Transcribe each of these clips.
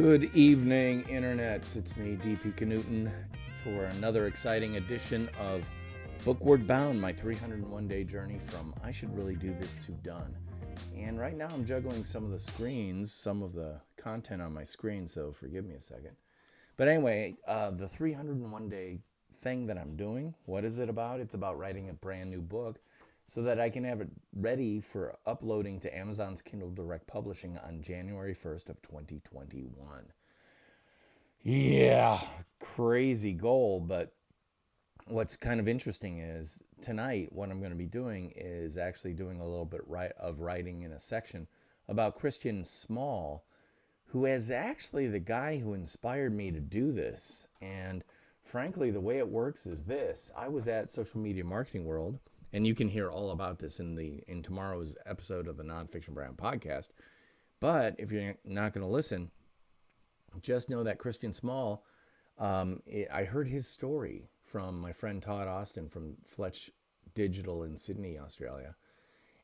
Good evening, internets. It's me, DP Knudten, for another exciting edition of BOOKWARD BOUND, my 301-day journey from I should really do this to done. And right now I'm juggling some of the screens, some of the content on my screen, so forgive me a second. But anyway, the 301-day thing that I'm doing, what is it about? It's about writing a brand new book so that I can have it ready for uploading to Amazon's Kindle Direct Publishing on January 1st of 2021. Yeah, crazy goal, but what's kind of interesting is tonight what I'm going to be doing is actually doing a little bit of writing in a section about Christian Small, who is actually the guy who inspired me to do this. And frankly, the way it works is this. I was at Social Media Marketing World, and you can hear all about this in tomorrow's episode of the Nonfiction Brand podcast. But if you're not going to listen, just know that Christian Small, I heard his story from my friend Todd Austin from Fletch Digital in Sydney, Australia,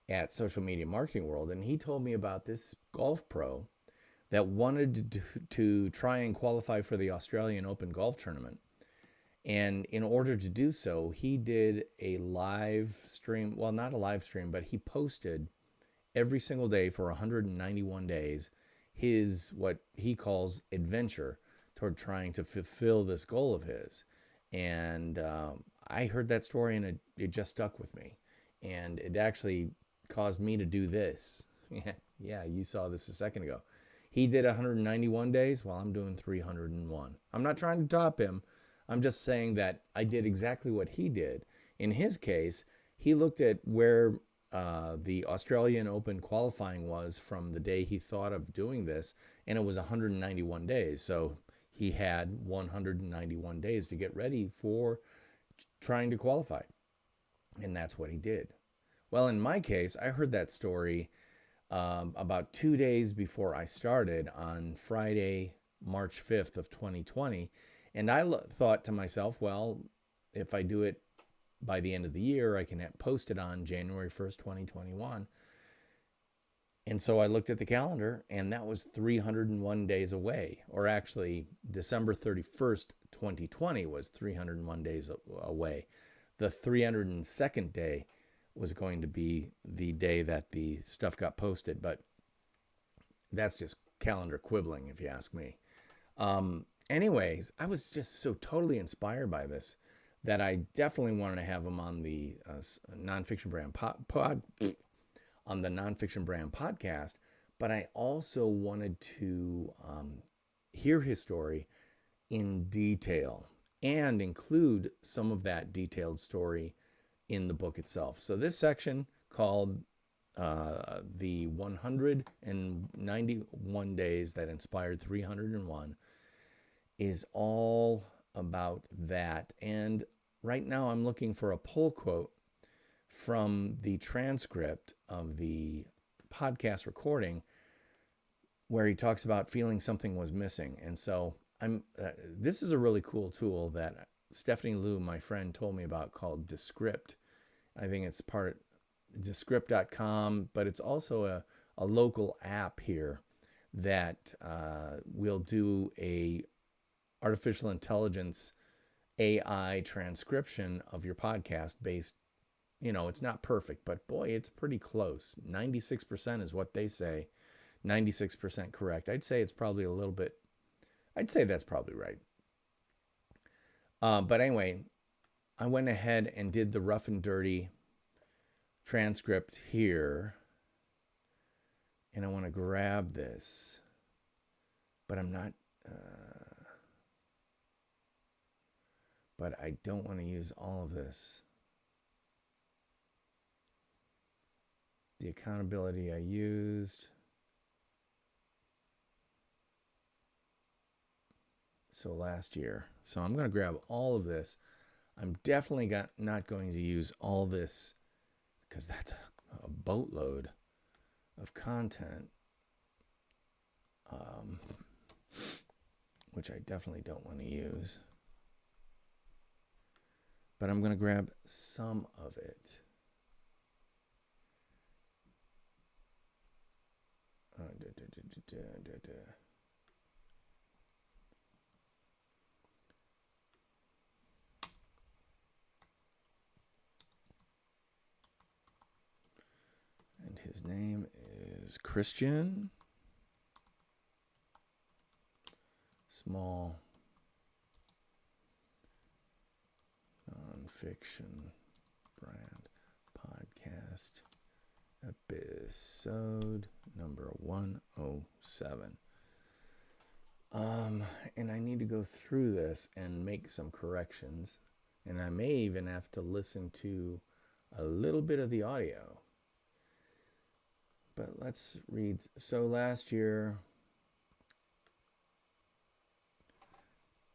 at Social Media Marketing World. And he told me about this golf pro that wanted to try and qualify for the Australian Open golf tournament. And in order to do so, he did a live stream, well, not a live stream, but he posted every single day for 191 days his, what he calls, adventure toward trying to fulfill this goal of his. And I heard that story and it just stuck with me. And it actually caused me to do this. Yeah, you saw this a second ago. He did 191 days while I'm doing 301. I'm not trying to top him. I'm just saying that I did exactly what he did. In his case, he looked at where the Australian Open qualifying was from the day he thought of doing this, and it was 191 days. So he had 191 days to get ready for trying to qualify. And that's what he did. Well, in my case, I heard that story about 2 days before I started on Friday, March 5th of 2020. And I thought to myself, well, if I do it by the end of the year, I can post it on January 1st, 2021. And so I looked at the calendar, and that was 301 days away. Or actually, December 31st, 2020 was 301 days away. The 302nd day was going to be the day that the stuff got posted. But that's just calendar quibbling, if you ask me. Anyways, I was just so totally inspired by this that I definitely wanted to have him on the Nonfiction Brand on the Nonfiction Brand podcast. But I also wanted to hear his story in detail and include some of that detailed story in the book itself. So this section called the 191 days that inspired 301 is all about that. And right now I'm looking for a pull quote from the transcript of the podcast recording where he talks about feeling something was missing. And so this is a really cool tool that Stephanie Liu, my friend, told me about called Descript. I think it's part Descript.com, but it's also a local app here that will do a artificial intelligence AI transcription of your podcast based, it's not perfect, but boy, it's pretty close. 96% is what they say. 96% correct. I'd say it's probably I'd say that's probably right. But anyway, I went ahead and did the rough and dirty transcript here. And I want to grab this, but I'm not, but I don't want to use all of this. The accountability I used. So last year. So I'm going to grab all of this. I'm definitely not going to use all this because that's a boatload of content, which I definitely don't want to use. But I'm going to grab some of it. His name is Christian. Small Nonfiction Brand Podcast, episode number 107. And I need to go through this and make some corrections, and I may even have to listen to a little bit of the audio. But let's read. So last year,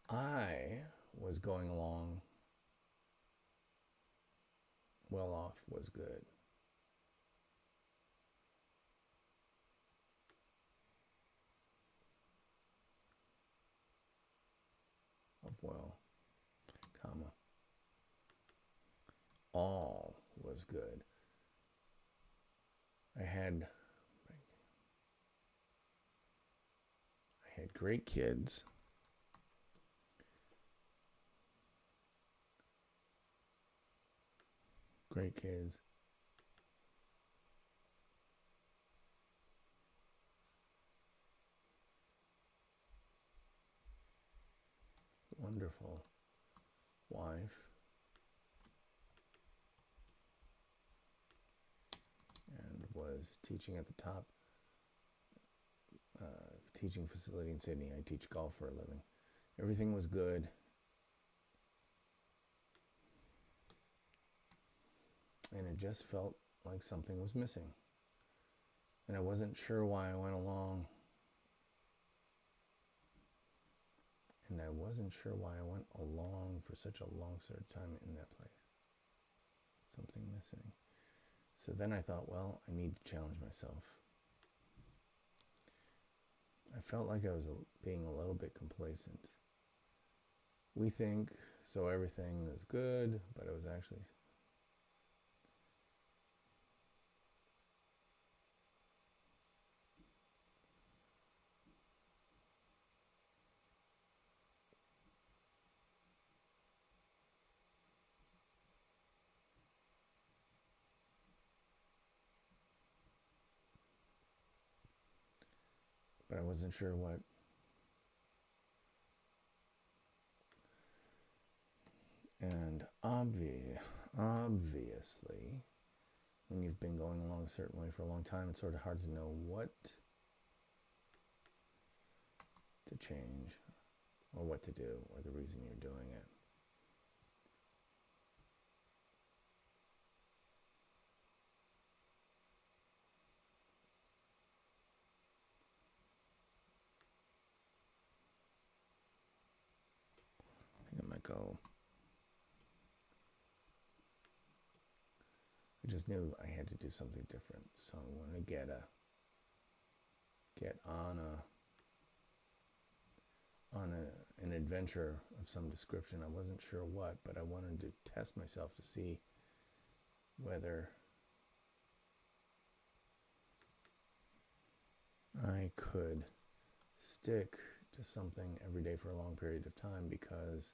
I was going along well off, was good. Of well, comma, all was good. I had great kids. Great kids. Wonderful wife. And was teaching at the top teaching facility in Sydney. I teach golf for a living. Everything was good. And it just felt like something was missing. And I wasn't sure why I went along. And I wasn't sure why I went along for such a long sort of time in that place. Something missing. So then I thought, well, I need to challenge myself. I felt like I was being a little bit complacent. We think so everything is good, but it was actually... But I wasn't sure what. And obviously, when you've been going along a certain way for a long time, it's sort of hard to know what to change or what to do or the reason you're doing it. Go. I just knew I had to do something different, so I wanted to get on an adventure of some description. I wasn't sure what, but I wanted to test myself to see whether I could stick to something every day for a long period of time, because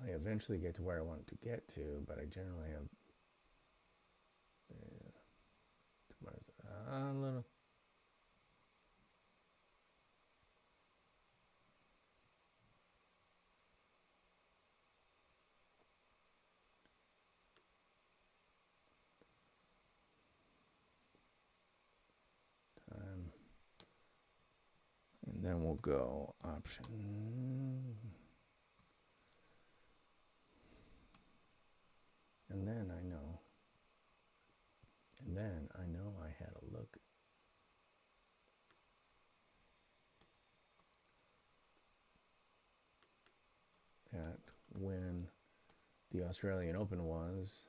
I eventually get to where I want to get to, but I generally have a little. Time. And then we'll go option. And then I know I had a look at when the Australian Open was.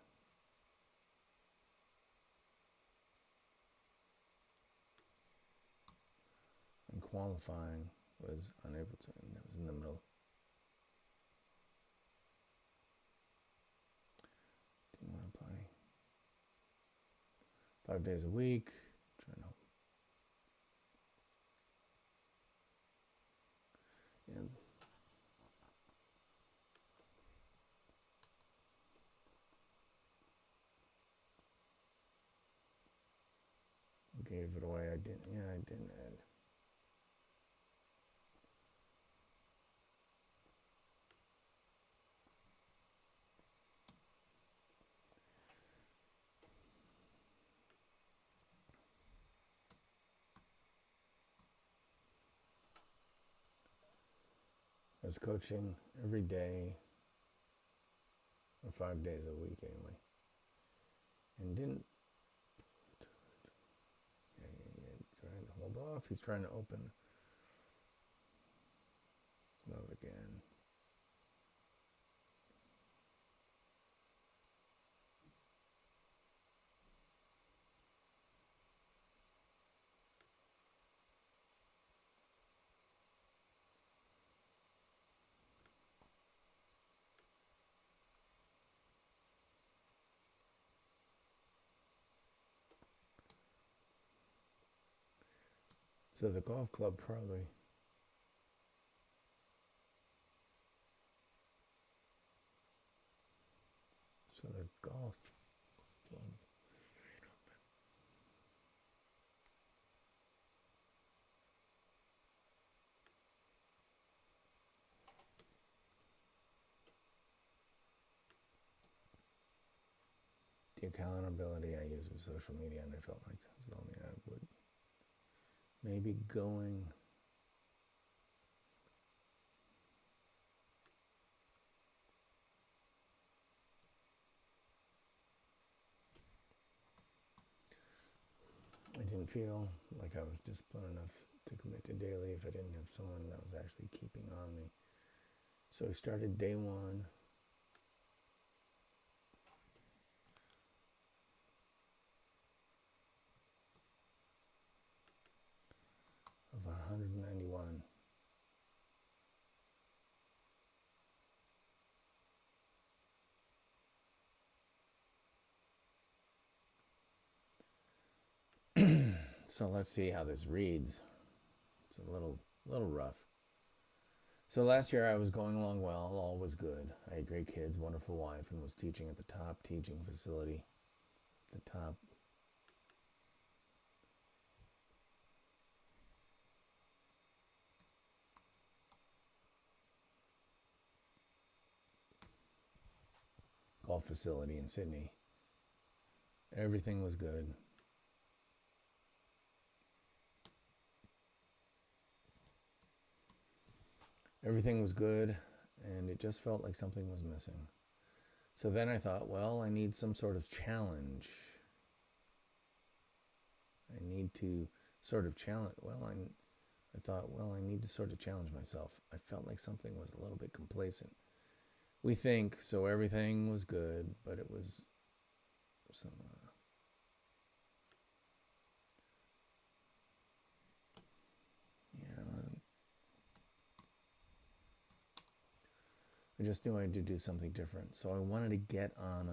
And qualifying was unable to, and that was in the middle. Didn't want to play 5 days a week. Trying to. And gave it away. I didn't. Yeah, I didn't add. I was coaching every day, or 5 days a week anyway, and didn't. Yeah, trying to hold off. He's trying to open. Love again. So the golf club probably. So the golf club. The accountability I use with social media, and I felt like that was the only I would maybe going. I didn't feel like I was disciplined enough to commit to daily if I didn't have someone that was actually keeping on me. So I started day one. Of 191. So let's see how this reads. It's a little rough. So last year I was going along well, all was good. I had great kids, wonderful wife, and was teaching at the top teaching facility. The top. Golf facility in Sydney. Everything was good. Everything was good, and it just felt like something was missing. So then I thought, well, I need some sort of challenge. I need to sort of challenge. Well, I thought, well, I need to sort of challenge myself. I felt like something was a little bit complacent. We think, so everything was good, but it was some... I just knew I had to do something different. So I wanted to get on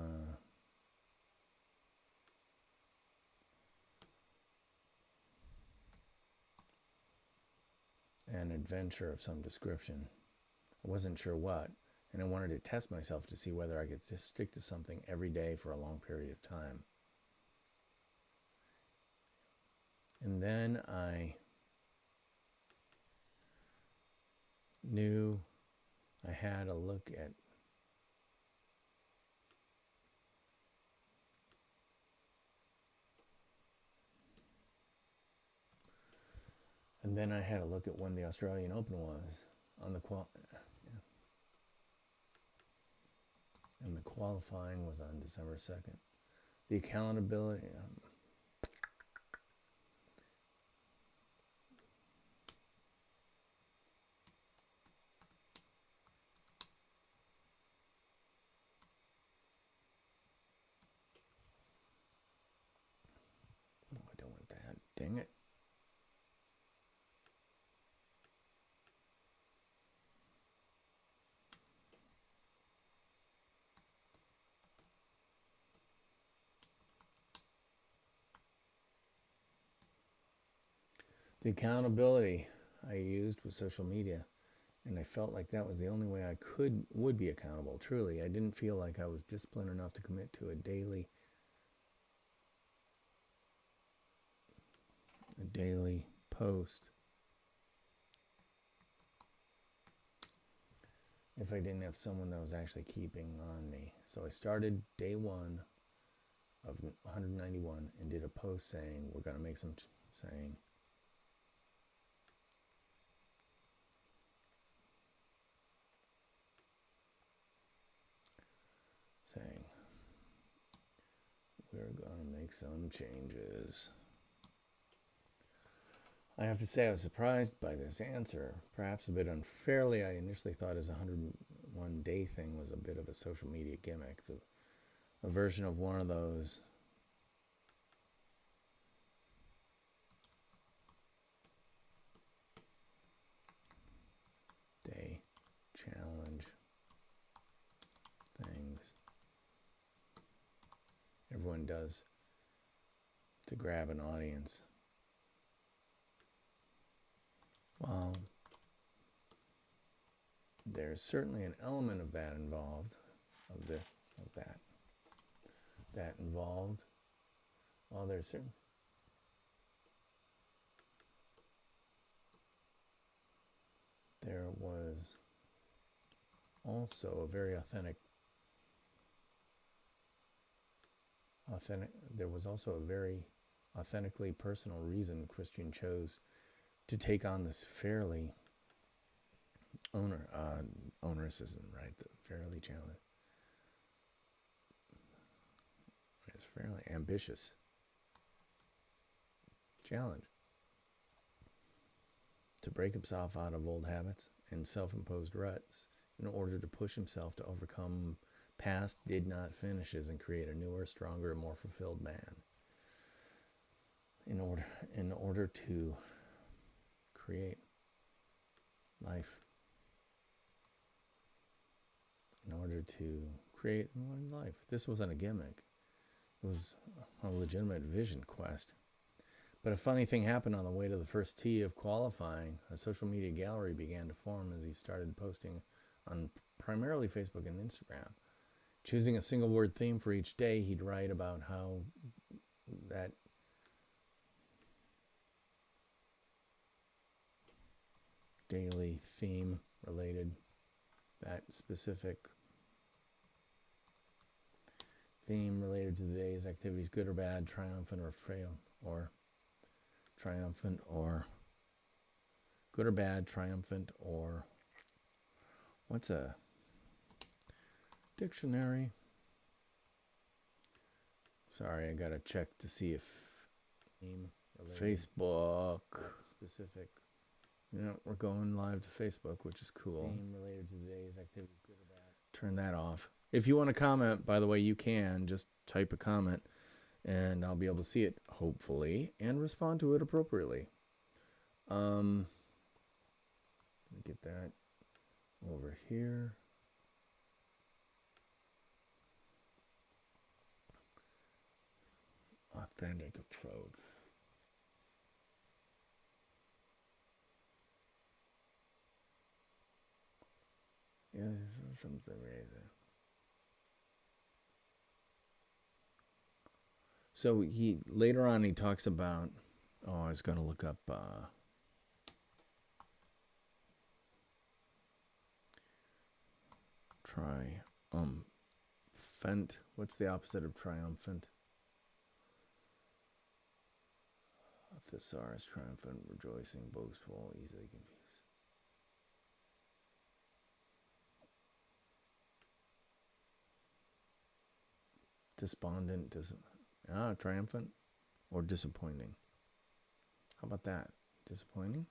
an adventure of some description. I wasn't sure what, and I wanted to test myself to see whether I could just stick to something every day for a long period of time. And then I knew I had a look at when the Australian Open was on the and the qualifying was on December 2nd. The accountability oh, I don't want that. Dang it. The accountability I used was social media, and I felt like that was the only way I would be accountable. Truly, I didn't feel like I was disciplined enough to commit to a daily daily post if I didn't have someone that was actually keeping on me. So I started day 1 of 191 and did a post saying we're going to make some saying we're going to make some changes. I have to say I was surprised by this answer. Perhaps a bit unfairly, I initially thought his 101 day thing was a bit of a social media gimmick, a version of one of those day challenge things everyone does to grab an audience. Well, there's certainly an element of that involved, that involved. Well, there's certain. There was also a very there was also a very authentically personal reason Christian chose to take on this fairly onerous isn't right, the fairly challenge. It's fairly ambitious challenge to break himself out of old habits and self-imposed ruts in order to push himself to overcome past did not finishes and create a newer, stronger, and more fulfilled man. In order to create life. In order to create one life. This wasn't a gimmick. It was a legitimate vision quest. But a funny thing happened on the way to the first tee of qualifying. A social media gallery began to form as he started posting on primarily Facebook and Instagram. Choosing a single word theme for each day, he'd write about how that daily theme related, that specific theme related to the day's activities, good or bad, triumphant or failed, or triumphant or good or bad, triumphant or what's a dictionary? Sorry, I gotta check to see if Facebook specific. Yeah, we're going live to Facebook, which is cool. Theme related to today's activities, good or bad. Turn that off. If you want to comment, by the way, you can just type a comment and I'll be able to see it, hopefully, and respond to it appropriately. Let me get that over here. Authentic approach. Yeah, there's something right there. So he later on he talks about, oh, I was going to look up triumphant. What's the opposite of triumphant? Thesaurus, triumphant, rejoicing, boastful, easily confused. Despondent, triumphant, or disappointing. How about that? Disappointing?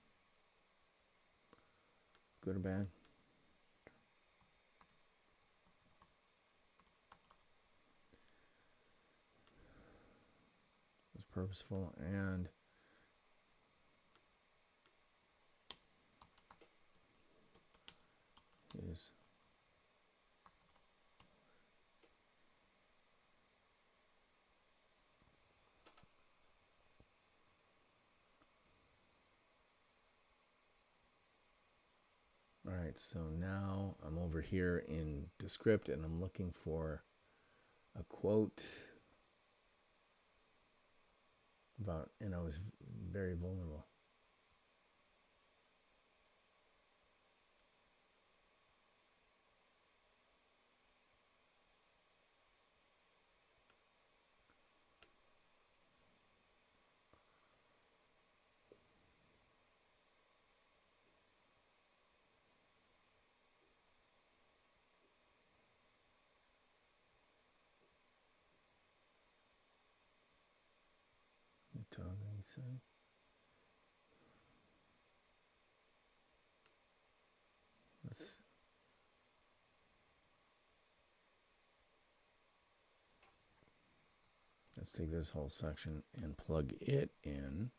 Good or bad? Was purposeful and is all right. So now I'm over here in Descript and I'm looking for a quote about, and I was very vulnerable. Talking, so let's take this whole section and plug it in.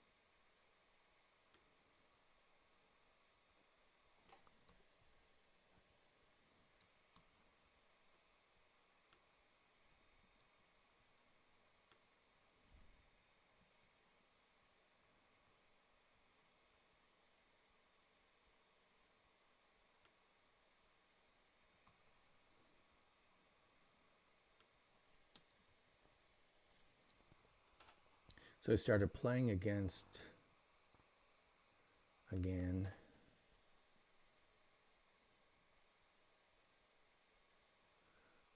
So I started playing against, again,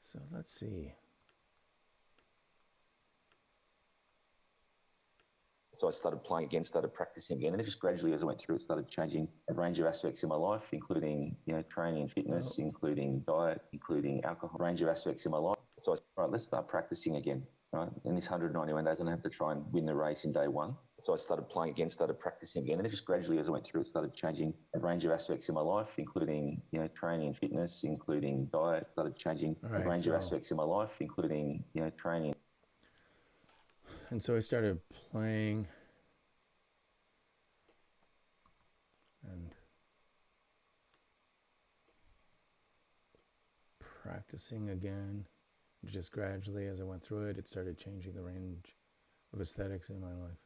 so let's see. So I started playing again, started practicing again, and then just gradually as I went through it, started changing a range of aspects in my life, including, you know, training and fitness, including diet, including alcohol, range of aspects in my life. So all right, let's start practicing again. Right? In this 191 days, I don't have to try and win the race in day one. So I started playing again, started practicing again, and then just gradually as I went through it, started changing a range of aspects in my life, including, you know, training and fitness, including diet, started changing a range of aspects in my life, including, you know, training. And so I started playing and practicing again. Just gradually as I went through it, it started changing the range of aesthetics in my life.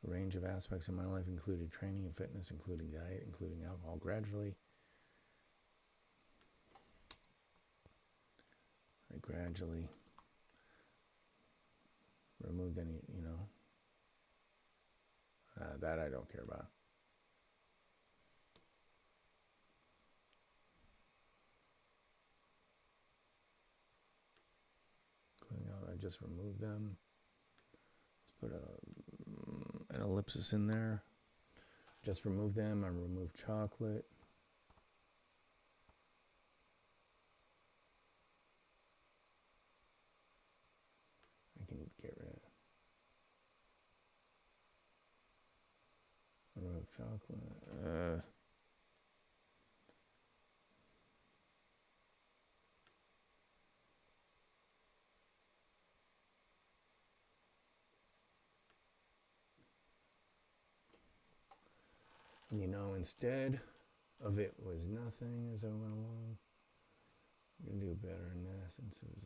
A range of aspects in my life included training and fitness, including diet, including alcohol. Gradually, I gradually removed any, you know, that I don't care about. I just removed them. Let's put an ellipsis in there. Just remove them. I remove chocolate. I can get rid of it. Remove chocolate. And you know, instead of it was nothing as I went along. I'm going to do better in essence. It was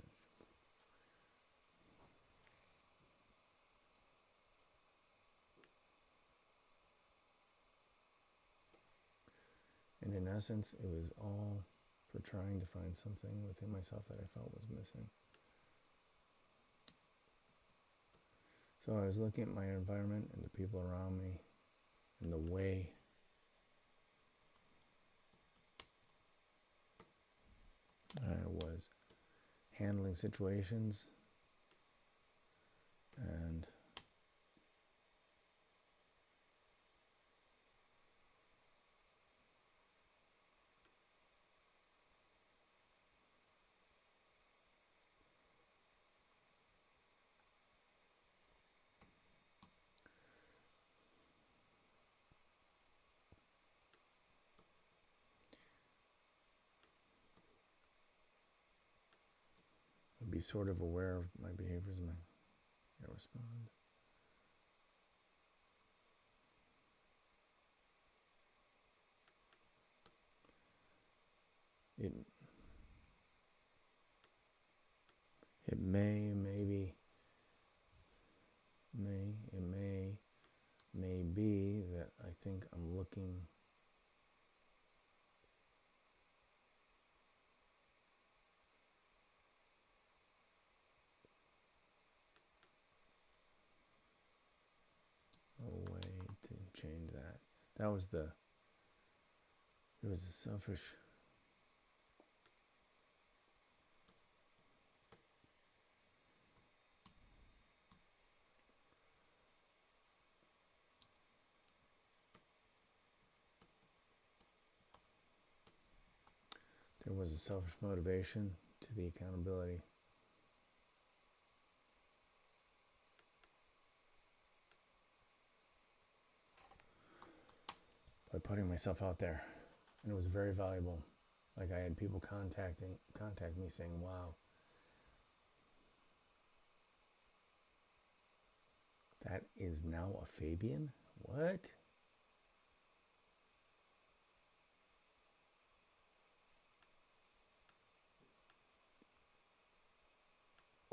and in essence, it was all for trying to find something within myself that I felt was missing. So I was looking at my environment and the people around me and the way I was handling situations, and be sort of aware of my behaviors and I respond. It may be that I think I'm looking. A way to change that. That was the, it was the selfish. There was a selfish motivation to the accountability. By putting myself out there, and it was very valuable. Like I had people contact me saying, "Wow, that is now a Fabian? What?"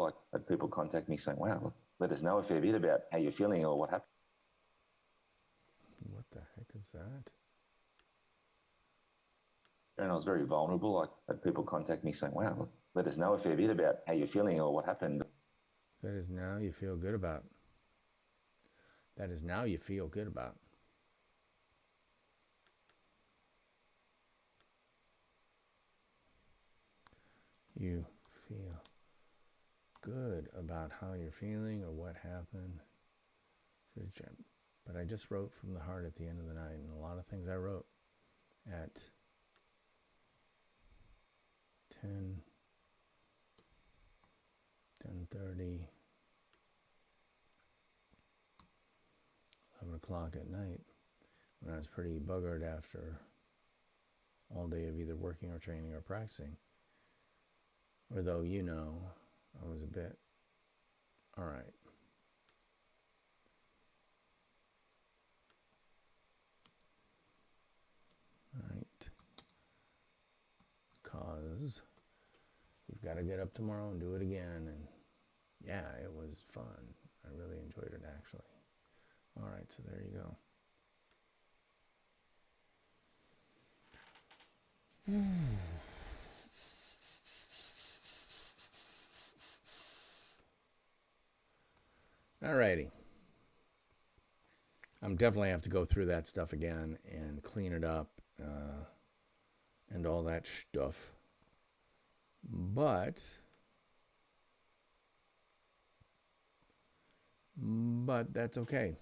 Like, had people contact me saying, wow, let us know a fair bit about how you're feeling or what happened. What the heck is that? And I was very vulnerable. I had people contact me saying, wow, let us know a fair bit about how you're feeling or what happened. That is now you feel good about. That is now you feel good about. You feel good about how you're feeling or what happened. But I just wrote from the heart at the end of the night, and a lot of things I wrote at 10:30, 11 o'clock at night, when I was pretty buggered after all day of either working or training or practicing. Or though, you know, I was a bit, all right. Right. Because you've got to get up tomorrow and do it again. And yeah, it was fun. I really enjoyed it, actually. All right, so there you go. All righty. I'm definitely have to go through that stuff again and clean it up and all that stuff. But that's okay.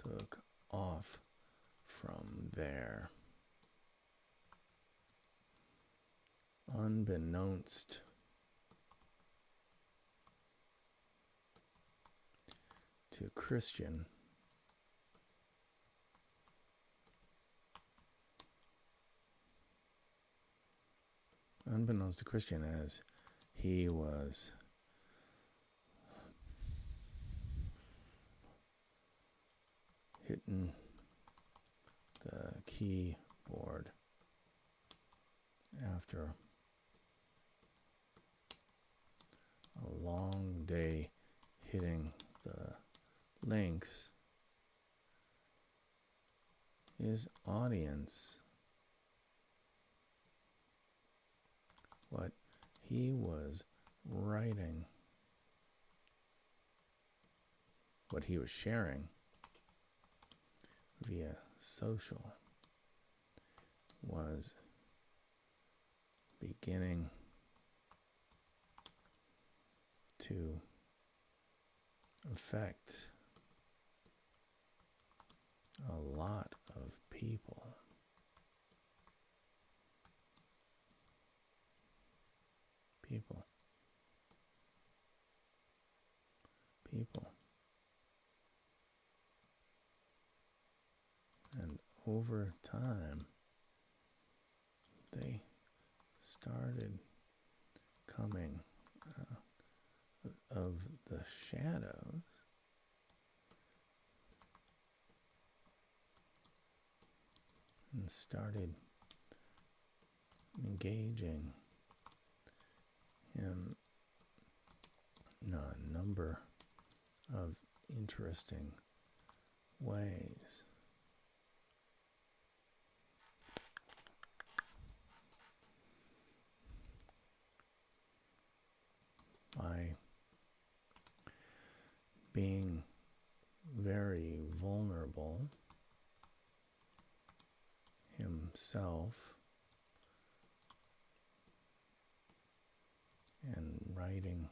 Took off from there. Unbeknownst to Christian, as he was hitting the keyboard after a long day hitting the links, his audience, what he was writing, what he was sharing via social was beginning to affect a lot of people. And over time, they started coming of the shadows and started engaging him number of interesting ways. By being very vulnerable himself and writing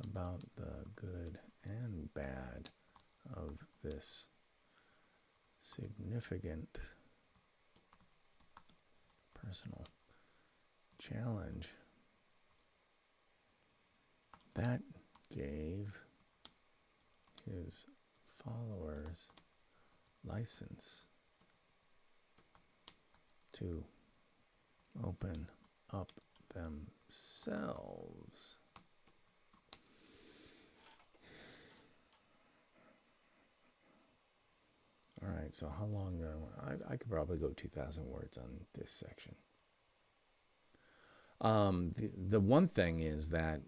about the good and bad of this significant personal challenge, that gave his followers license to open up themselves. All right, so how long do I could probably go 2,000 words on this section. The one thing is that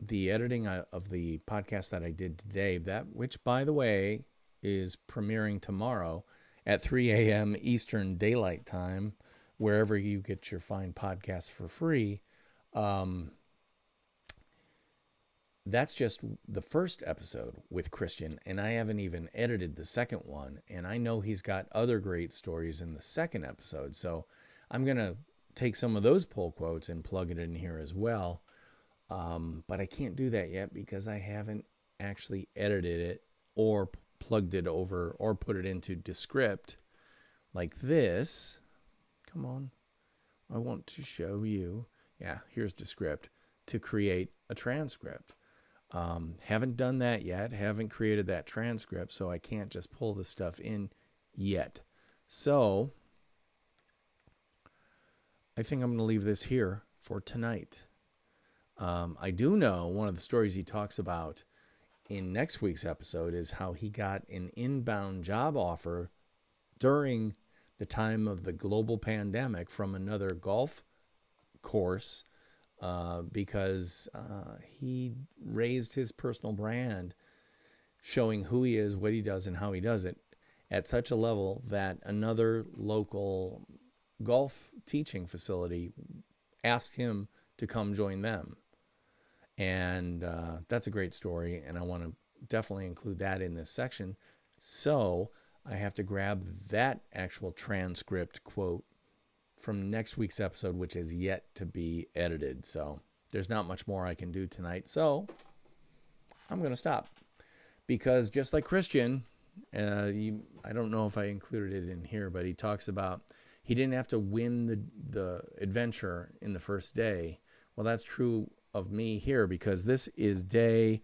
the editing of the podcast that I did today, which by the way is premiering tomorrow at 3 a.m. Eastern Daylight Time, wherever you get your fine podcasts for free. That's just the first episode with Christian, and I haven't even edited the second one, and I know he's got other great stories in the second episode, so I'm going to take some of those pull quotes and plug it in here as well. But I can't do that yet because I haven't actually edited it or plugged it over or put it into Descript like this. Come on. I want to show you. Yeah, here's Descript to create a transcript. Haven't done that yet. Haven't created that transcript, so I can't just pull the stuff in yet. So I think I'm going to leave this here for tonight. I do know one of the stories he talks about in next week's episode is how he got an inbound job offer during the time of the global pandemic from another golf course because he raised his personal brand, showing who he is, what he does, and how he does it at such a level that another local golf teaching facility asked him to come join them. And that's a great story, and I want to definitely include that in this section. So I have to grab that actual transcript quote from next week's episode, which is yet to be edited. So there's not much more I can do tonight. So I'm going to stop. Because just like Christian, I don't know if I included it in here, but he talks about he didn't have to win the adventure in the first day. Well, that's true of me here because this is day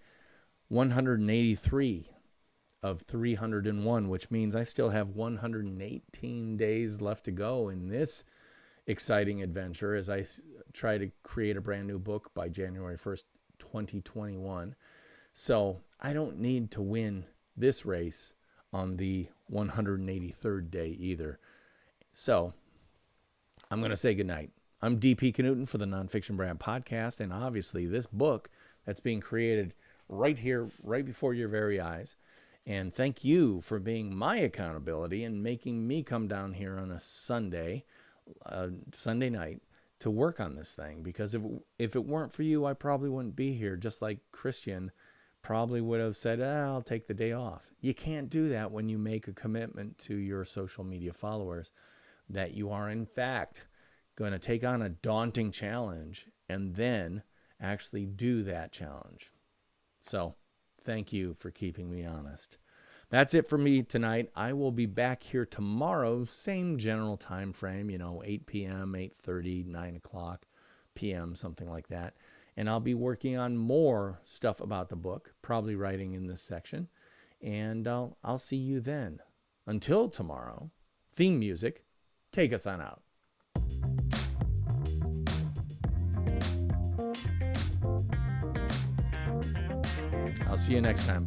183 of 301, which means I still have 118 days left to go in this exciting adventure as I try to create a brand new book by January 1st, 2021. So I don't need to win this race on the 183rd day either. So I'm going to say goodnight. I'm DP Knudten for the Nonfiction Brand podcast, and obviously this book that's being created right here, right before your very eyes. And thank you for being my accountability and making me come down here on a Sunday night to work on this thing. Because if it weren't for you, I probably wouldn't be here, just like Christian probably would have said, I'll take the day off. You can't do that when you make a commitment to your social media followers that you are, in fact, going to take on a daunting challenge and then actually do that challenge. So thank you for keeping me honest. That's it for me tonight. I will be back here tomorrow, same general time frame, 8 p.m., 8:30, 9 o'clock p.m., something like that. And I'll be working on more stuff about the book, probably writing in this section. And I'll see you then. Until tomorrow, theme music, take us on out. I'll see you next time.